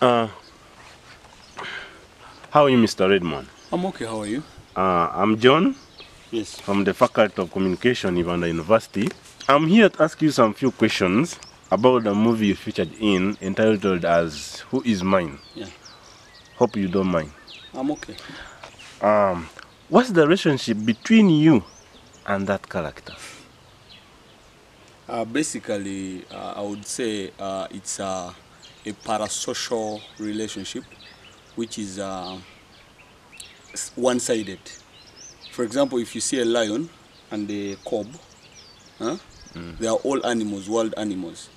Uh, how are you, Mr. Redmond? I'm okay, how are you? I'm John. Yes. From the Faculty of Communication, Ivanda University. I'm here to ask you some few questions about the movie you featured in, entitled as Who Is Mine? Yeah. Hope you don't mind. I'm okay. What's the relationship between you and that character? Basically, I would say it's a parasocial relationship, which is one-sided. For example, if you see a lion and a cub, they are all animals, wild animals.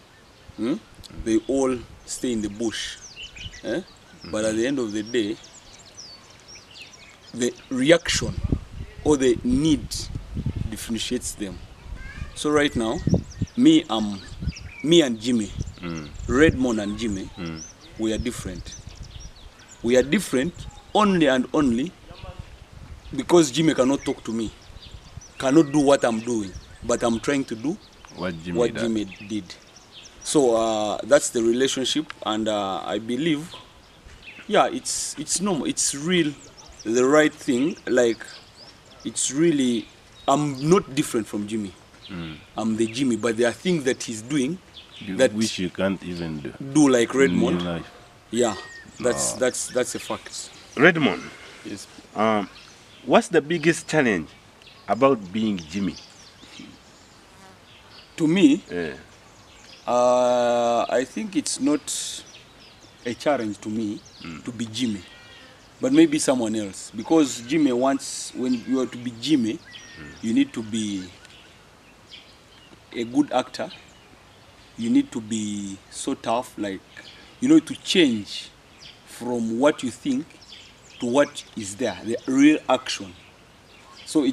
They all stay in the bush. But at the end of the day, the reaction or the need differentiates them. So right now, me and Jimmy, Redmond and Jimmy, we are different. We are different only and only because Jimmy cannot talk to me, cannot do what I'm doing, but I'm trying to do what Jimmy did. So that's the relationship, and I believe, yeah, it's normal, it's real, the right thing. Like, it's really, I'm not different from Jimmy. I'm the Jimmy, but there are things that he's doing that which you can't even do like Redmond. in life. Yeah, that's a fact. Redmond. Yes. What's the biggest challenge about being Jimmy? To me, Yeah. I think it's not a challenge to me to be Jimmy, but maybe someone else. Because Jimmy wants, when you are to be Jimmy, you need to be a good actor. You need to be so tough, like, you know, to change from what you think to what is there, the real action. So to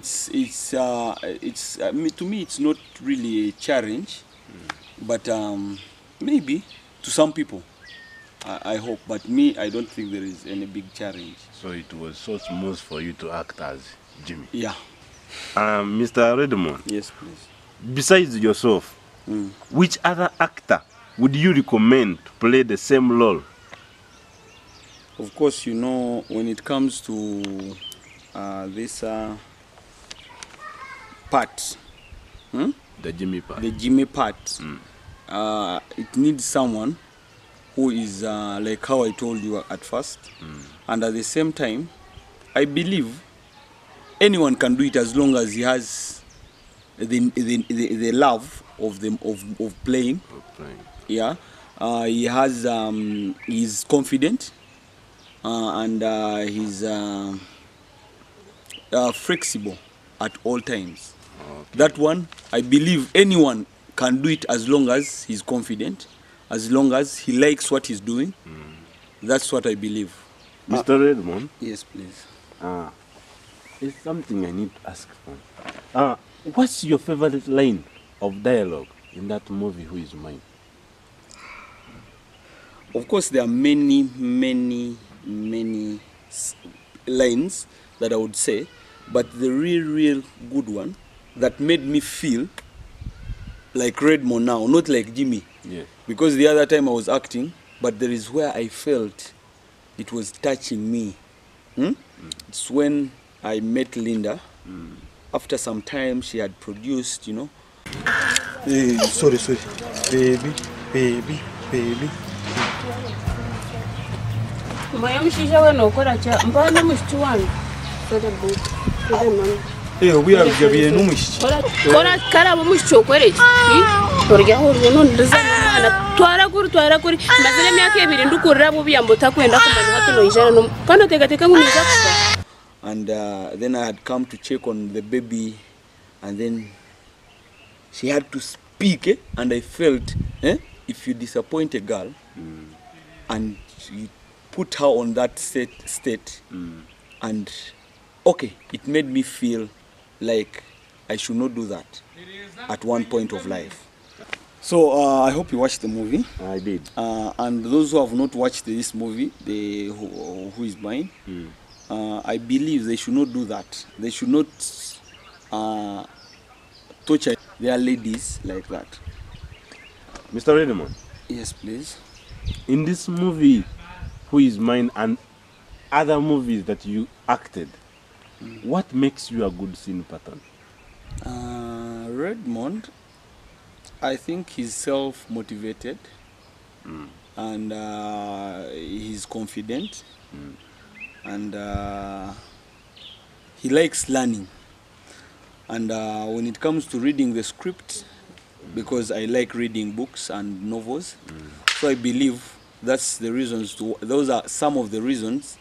me, it's not really a challenge, but maybe to some people, I hope. But me, I don't think there is any big challenge. So it was so smooth for you to act as Jimmy. Yeah. Mr. Redmond. Yes, please. Besides yourself, which other actor would you recommend to play the same role? Of course, you know, when it comes to this part, The Jimmy part. the Jimmy part, it needs someone who is like how I told you at first, and at the same time, I believe anyone can do it as long as he has the love of playing. Yeah, he has he's confident, and he's flexible at all times. Okay. That one, I believe anyone can do it as long as he's confident, as long as he likes what he's doing. That's what I believe. Mr. Redmond? Yes, please. It's something I need to ask for. What's your favorite line of dialogue in that movie, Who Is Mine? Of course, there are many lines that I would say, but the real good one that made me feel like Redmond now, not like Jimmy. Yeah. Because the other time I was acting, but there is where I felt it was touching me. It's when I met Linda. After some time, she had produced, you know. Hey, sorry. Baby. Hey, we are giving you much. Kora karabo mushokwereje. Torya hurwo ndazana twara kuri mazene myaka 2 ndukurira bo biyambota kwenda kumanya hatuno ijana no kandi teka nguniza kusa. And then I had come to check on the baby, and then she had to speak, and I felt if you disappoint a girl and you put her on that state and okay, it made me feel like I should not do that at one point of life. So I hope you watched the movie. I did. And those who have not watched this movie, Who Is Mine, I believe they should not do that. They should not torture their ladies like that. Mr. Redmond. Yes, please. In this movie, Who Is Mine, and other movies that you acted, what makes you a good scene pattern? Redmond, I think he's self-motivated, and he's confident, and he likes learning. And when it comes to reading the script, because I like reading books and novels, so I believe that's the reasons. Those are some of the reasons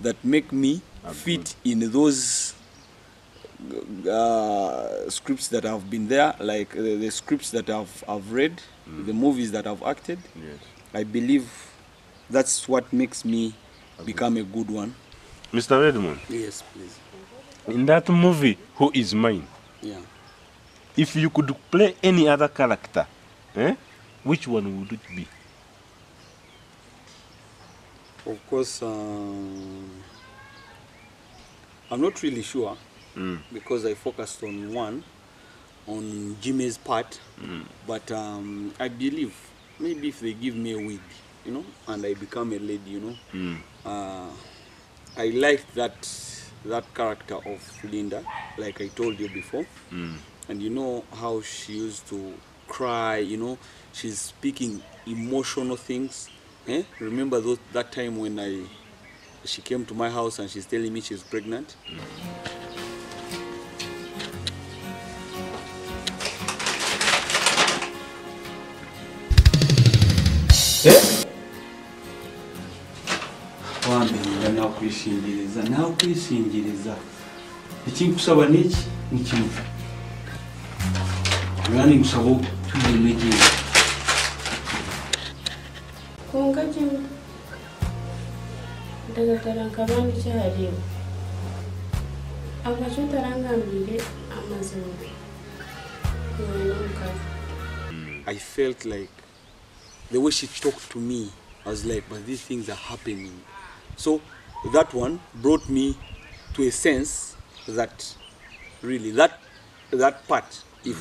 that make me fit in those scripts that have been there, like the scripts that I've read, the movies that I've acted. Yes. I believe that's what makes me become a good one. Mr. Redmond, Yes, please. in that movie, Who Is Mine, Yeah. if you could play any other character, which one would it be? Of course, I'm not really sure because I focused on one, on Jimmy's part. But I believe maybe if they give me a wig, you know, and I become a lady, you know, I like that character of Linda, like I told you before. And you know how she used to cry, you know, she's speaking emotional things. Remember that time when she came to my house and she's telling me she's pregnant? Wamenga nakwishingiriza ikinkusaba niki nikimu ngani ngusaba tugemeje kunga Jimmy daga karanka bandi cyareba akacu tarangambire amazuru. I felt like the way she talked to me, I was like, but these things are happening. So that one brought me to a sense that really that part, if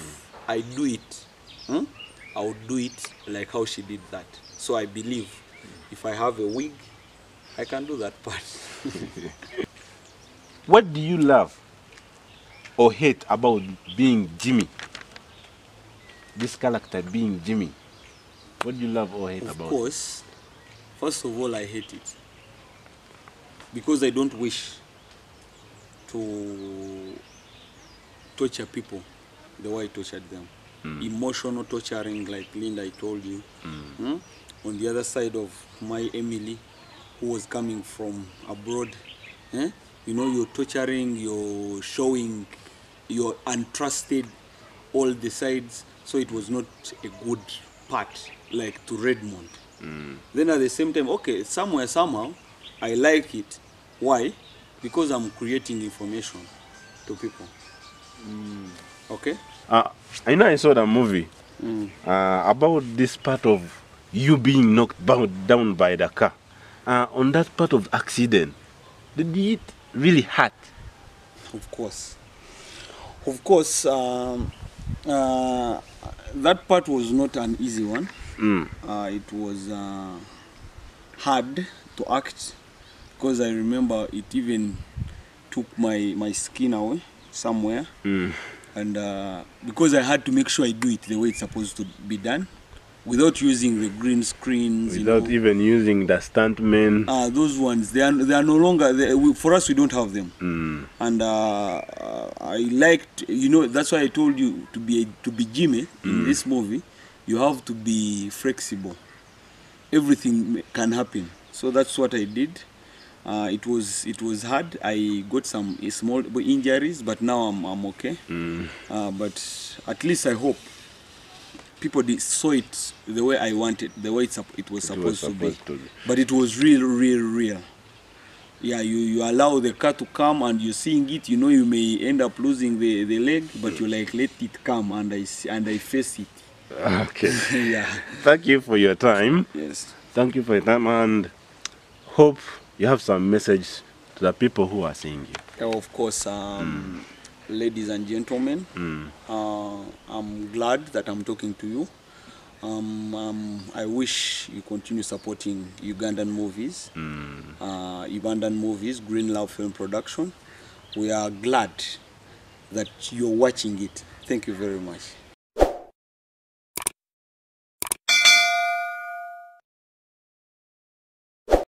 I do it, I would do it like how she did that. So I believe if I have a wig, I can do that part. What do you love or hate about being Jimmy? This character being Jimmy. What do you love or hate about it? Of course, first of all, I hate it. Because I don't wish to torture people the way I tortured them. Emotional torturing, like Linda, I told you. On the other side of my Emily, who was coming from abroad, you know, you're torturing, you're showing, you're untrusted, all the sides. So it was not a good part, like to Redmond. Then at the same time, okay, somewhere, somehow, I like it. Why? Because I'm creating information to people. Okay? I know I saw the movie about this part of you being knocked down by the car. On that part of accident, did it really hurt? Of course. Of course, that part was not an easy one. It was hard to act because I remember it even took my skin away somewhere. And because I had to make sure I do it the way it's supposed to be done, without using the green screens, without even using the stuntmen. Those ones, they are no longer for us. We don't have them. And I liked, you know, that's why I told you to be Jimmy in this movie. You have to be flexible. Everything can happen. So that's what I did. It was hard. I got some small injuries, but now I'm okay. But at least I hope people saw it the way I wanted, the way it was supposed to be. But it was real. Yeah, you allow the car to come and you're seeing it. You know you may end up losing the leg, but you like let it come and I face it. Okay. Yeah. Thank you for your time. Yes. Thank you for your time, and hope you have some message to the people who are seeing you. Of course, ladies and gentlemen, I'm glad that I'm talking to you. I wish you continue supporting Ugandan movies, Ugandan movies, Green Love Film Production. We are glad that you're watching it. Thank you very much.